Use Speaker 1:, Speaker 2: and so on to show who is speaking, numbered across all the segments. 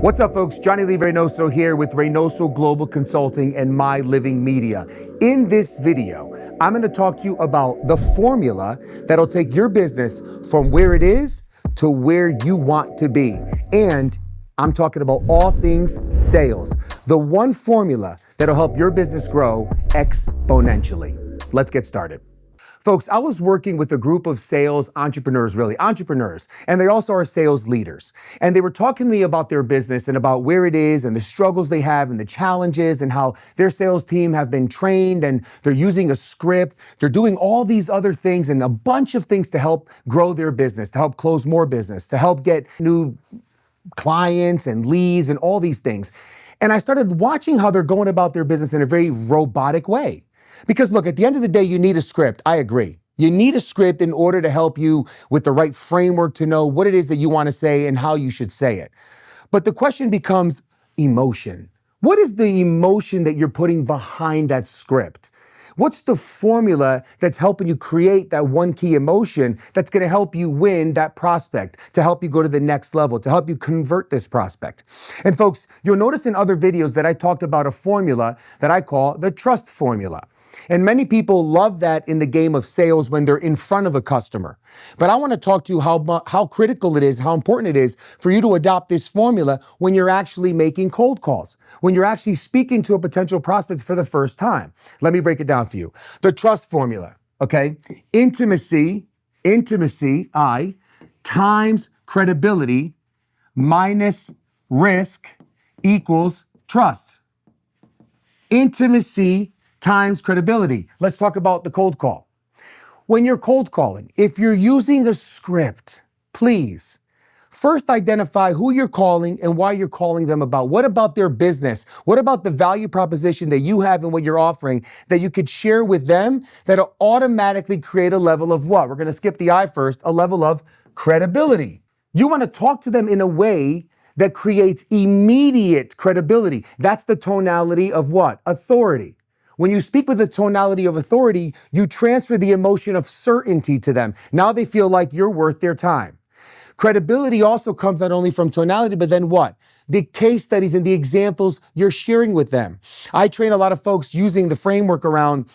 Speaker 1: What's up, folks? Johnny Lee Reinoso here with Reinoso Global Consulting and My Living Media. In this video, I'm going to talk to you about the formula that'll take your business from where it is to where you want to be. And I'm talking about all things sales. The one formula that'll help your business grow exponentially. Let's get started. Folks, I was working with a group of sales entrepreneurs, and they also are sales leaders. And they were talking to me about their business and about where it is and the struggles they have and the challenges and how their sales team have been trained and they're using a script. They're doing all these other things and a bunch of things to help grow their business, to help close more business, to help get new clients and leads and all these things. And I started watching how they're going about their business in a very robotic way. Because look, at the end of the day, you need a script. I agree. You need a script in order to help you with the right framework to know what it is that you want to say and how you should say it. But the question becomes emotion. What is the emotion that you're putting behind that script? What's the formula that's helping you create that one key emotion that's going to help you win that prospect, to help you go to the next level, to help you convert this prospect? And folks, you'll notice in other videos that I talked about a formula that I call the trust formula. And many people love that in the game of sales when they're in front of a customer. But I want to talk to you how critical it is, how important it is for you to adopt this formula when you're actually making cold calls, when you're actually speaking to a potential prospect for the first time. Let me break it down for you. The trust formula, okay? Intimacy, I, times credibility minus risk equals trust. Intimacy times credibility. Let's talk about the cold call. When you're cold calling, if you're using a script, please first identify who you're calling and why you're calling them about. What about their business? What about the value proposition that you have and what you're offering that you could share with them that'll automatically create a level of what? We're going to skip the I first, a level of credibility. You want to talk to them in a way that creates immediate credibility. That's the tonality of what? Authority. When you speak with the tonality of authority, you transfer the emotion of certainty to them. Now they feel like you're worth their time. Credibility also comes not only from tonality, but then what? The case studies and the examples you're sharing with them. I train a lot of folks using the framework around,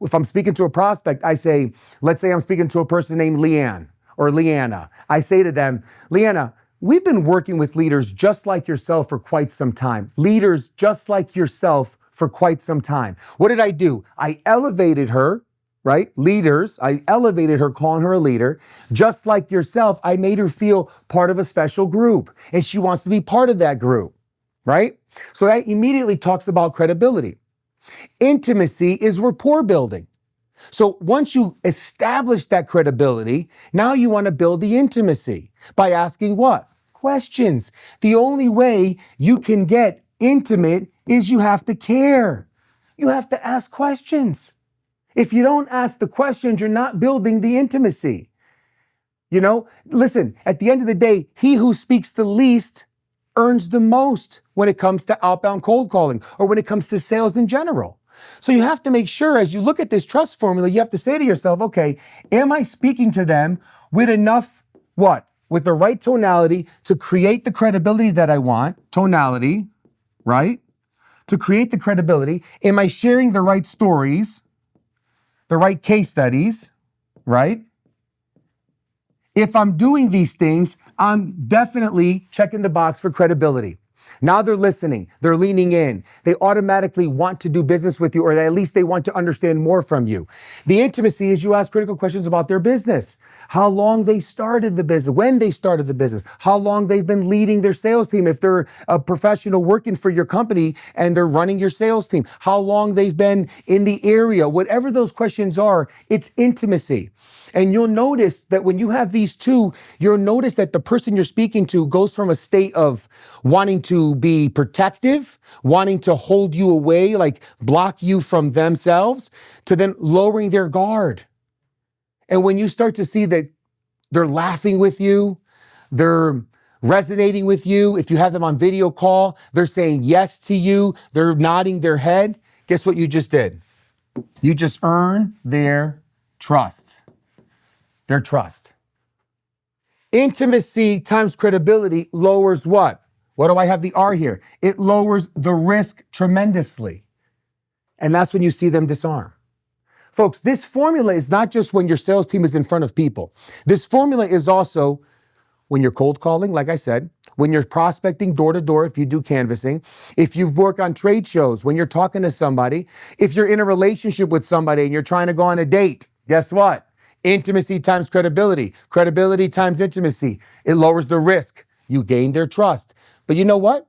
Speaker 1: if I'm speaking to a prospect, I say, let's say I'm speaking to a person named Leanne or Leanna. I say to them, Leanna, we've been working with leaders just like yourself for quite some time. Leaders just like yourself for quite some time. What did I do? I elevated her, right? Leaders, I elevated her, calling her a leader. Just like yourself, I made her feel part of a special group, and she wants to be part of that group, right? So that immediately talks about credibility. Intimacy is rapport building. So once you establish that credibility, now you want to build the intimacy by asking what? Questions. The only way you can get intimate is you have to care. You have to ask questions. If you don't ask the questions, you're not building the intimacy. You know, listen, at the end of the day, he who speaks the least earns the most when it comes to outbound cold calling or when it comes to sales in general. So you have to make sure as you look at this trust formula, you have to say to yourself, okay, am I speaking to them with enough, what? With the right tonality to create the credibility that I want, tonality, right? To create the credibility, am I sharing the right stories, the right case studies, right? If I'm doing these things, I'm definitely checking the box for credibility. Now they're listening, they're leaning in. They automatically want to do business with you, or at least they want to understand more from you. The intimacy is you ask critical questions about their business, how long they started the business, when they started the business, how long they've been leading their sales team. If they're a professional working for your company and they're running your sales team, how long they've been in the area, whatever those questions are, it's intimacy. And you'll notice that when you have these two, you'll notice that the person you're speaking to goes from a state of wanting to be protective, wanting to hold you away, like block you from themselves, to then lowering their guard. And when you start to see that they're laughing with you, they're resonating with you, if you have them on video call, they're saying yes to you, they're nodding their head, guess what you just did? You just earned their trust. Their trust. Intimacy times credibility lowers what? What do I have the R here? It lowers the risk tremendously. And that's when you see them disarm. Folks, this formula is not just when your sales team is in front of people. This formula is also when you're cold calling, like I said, when you're prospecting door to door, if you do canvassing, if you work on trade shows, when you're talking to somebody, if you're in a relationship with somebody and you're trying to go on a date, guess what? Intimacy times credibility, credibility times intimacy. It lowers the risk. You gain their trust. But you know what?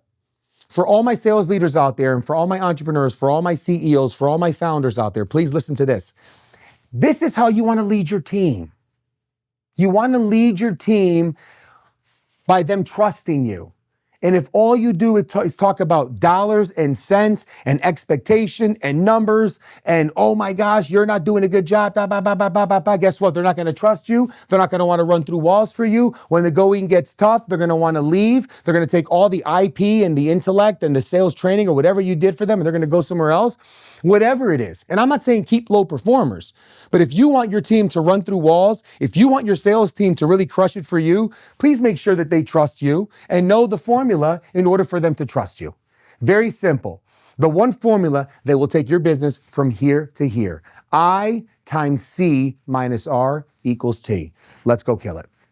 Speaker 1: For all my sales leaders out there and for all my entrepreneurs, for all my CEOs, for all my founders out there, please listen to this. This is how you want to lead your team. You want to lead your team by them trusting you. And if all you do is talk about dollars and cents and expectation and numbers and, oh my gosh, you're not doing a good job, guess what? They're not going to trust you. They're not going to want to run through walls for you. When the going gets tough, they're going to want to leave. They're going to take all the IP and the intellect and the sales training or whatever you did for them, and they're going to go somewhere else. Whatever it is. And I'm not saying keep low performers, but if you want your team to run through walls, if you want your sales team to really crush it for you, please make sure that they trust you and know the formula in order for them to trust you. Very simple. The one formula that will take your business from here to here. I times C minus R equals T. Let's go kill it.